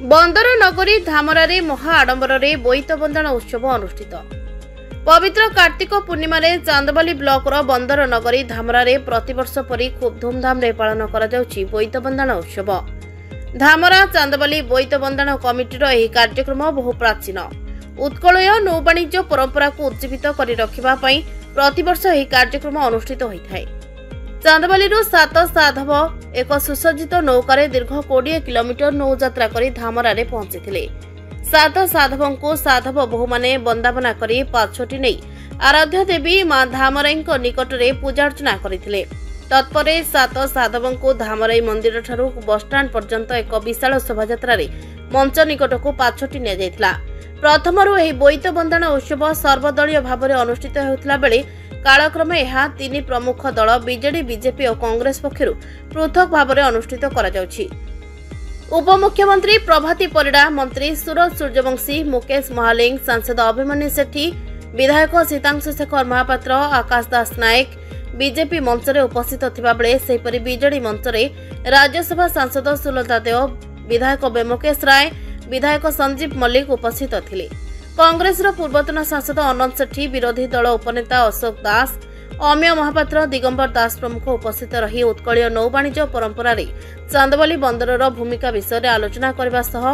बंदर नगरी धामरारे महा आडंबर बोईत बंदाण उत्सव अनुष्ठित। पवित्र कार्तिक पूर्णिमा चांदबाली ब्लॉकर बंदर नगरी धामरारे प्रतिवर्ष परी खूब धूमधाम रे पालन करा जाउछि बोईत बंदाण उत्सव। धामरा चांदबाली बोईत बंदाण कमिटीर एही कार्यक्रम बहु प्राचीन उत्कलय नौवाणिज्य परंपरा को उज्जीवित करि रखिबा पई प्रतिवर्ष एही कार्यक्रम अनुष्ठित होइथाय। चांदबालीरू 7 साधव एक सुसज्जित नौकारे दीर्घ 20 किलोमीटर नौयात्रा करी धामरारे पहुंचीथिले। 7 साधवों को साधव बहु माने बंदापना करी पाछोटी नै आराध्य देवी मां धामराईଙ୍କ निकटरे पूजा अर्चना करिथिले। तत्परे 7 साधवों को धामराई मंदिर ठारू बस स्टैंड पर्यंत एक विशाल शोभायात्रा रे मंच निकट को पाछोटी निया जायथिला। प्रथमरू एही बोईत बंदाण उत्सव सर्वदलीय भाव अनुष्ठित हेउथिला बेले कालक्रमे यह 3 प्रमुख दल बीजेडी बीजेपी और कांग्रेस पक्षरु पृथक भाव अनुष्ठित करा जाउछि। उपमुख्यमंत्री प्रभाती परिडा, मंत्री सूरज सूर्यवंशी, मुकेश महालिंग, सांसद अभिमन्यु सेठी, विधायक सीतांशु शेखर महापात्र, आकाश दास नायक बीजेपी मंच रे उपस्थित थिबा बेले सेहिपरि बीजेडी मंच रे राज्यसभा सांसद सुलता देव, विधायक बेमुकेश राय, विधायक संजीव मल्लिक उपस्थित थिले। कांग्रेस पूर्वतन सांसद अनंत सेठी, विरोधी दल उपनेता अशोक दास, अम्य महापात्र, दिगंबर दास प्रमुख उपस्थित रही उत्कलय नौवाणिज्य परंपरा रे चांदबाली बंदरर भूमिका विषय आलोचना करने सह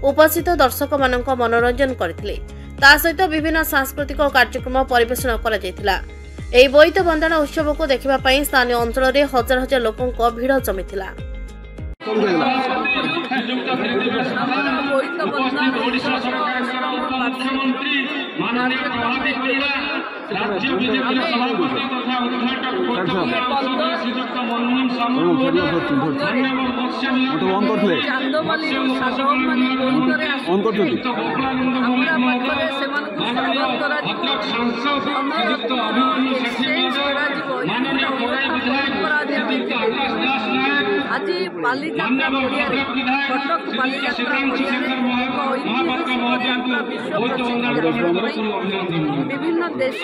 उपस्थित दर्शक मानक मनोरंजन करथिले। ता सहित विभिन्न सांस्कृतिक कार्यक्रम परिवेषण करा जायतिला। एही बोईत बंदाण उत्सव को देखिबा पई स्थानीय अंचल रे हजार हजार लोकंक भीड़ जमिथिला। राज्य बीजेपी सभापति तथा उद्घाटक आज बालिका कटक विभिन्न देश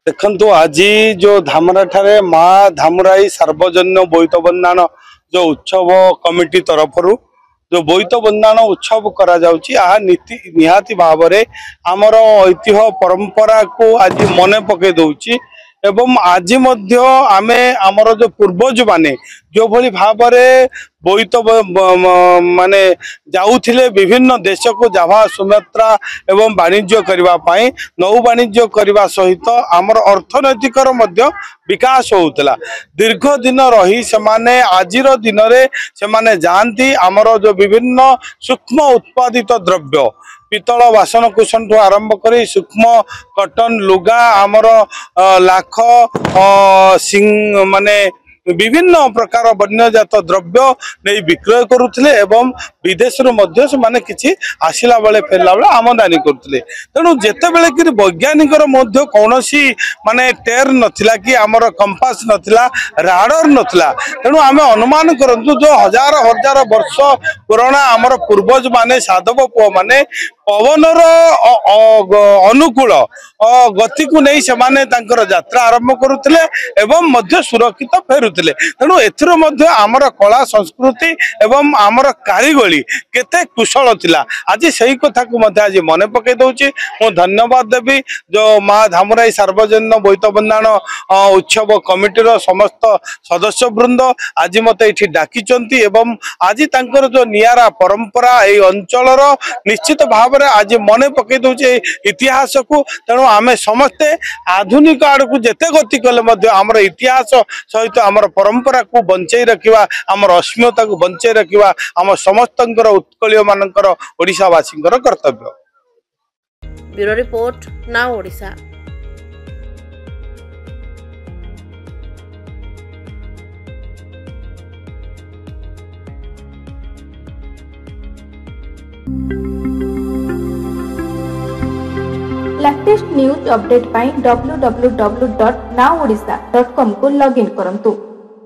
देखु आज जो धामरा ठारे माँ धामराई सार्वजनिक बोईत बंदाण जो उत्सव कमिटी तरफ जो बोईत बंदाण उत्सव करा जाउची आ निहाती भाव रे आमर ऐतिह्य परंपरा को आज मन पके दउची एवं आज मध्य आमे आमर जो पूर्वज माने जो भली भाव रे बोईत माने जाउथिले विभिन्न देश को जावा सुमात्रा एवं वाणिज्य करबा पई नौ वाणिज्य करबा सहित आमर अर्थनैतिक मध्य विकास होउतला। दीर्घ दिन रही से माने आजिर दिन रे से माने जानती आमर जो विभिन्न सूक्ष्म उत्पादित द्रव्य पितल बासन कुसन ठू आरंभ करी सूक्ष्म कटन लुगा आमर लाख सिंह माने विभिन्न प्रकार वन्यजात द्रव्य नहीं विक्रय करुले एवं विदेश माने किछि आसिला बेले फेरला बेले आमदानी करुले। तेणु जेते बेले कि वैज्ञानिक कौन सी माने टेर नथिला कि आमर कंपास नथिला राडर नथिला। तेणु आमे अनुमान करंतु जो हजार हजार वर्ष पुराना आमर पूर्वज माने साधव पुआ माने पवनर अनुकूल गति को नहीं से माने तांकर यात्रा आरंभ करुले एवं मध्य सुरक्षित फेरुले। तेणु एथर मध्य आमर कला संस्कृति एवं आमर कारीगरी केते कुशल थिला आज सही कथा को मध्य आज मन पके दउची। मु धन्यवाद देवी जो माँ धामराई सार्वजनिक बोईत बंदाण उत्सव कमिटीर समस्त सदस्य वृंद आज मते एठी डाकिचंती एवं आज तांकर जो नियारा परंपरा ए अंचलर निश्चित भाव भाव आज मन पकई दौचे इतिहास को। तेणु आम समस्ते आधुनिक आड़ को जिते गति कले आमर इतिहास सहित आमर परंपरा को बंचाई रखा, आमर अस्मिता को बंचाई रखा आम समस्त उत्कलीय मानकर ओडिशावासी कर्तव्य। Bureau report now Odisha. Latest news update पाई www.nowodisha.com को लॉगिन करंतु।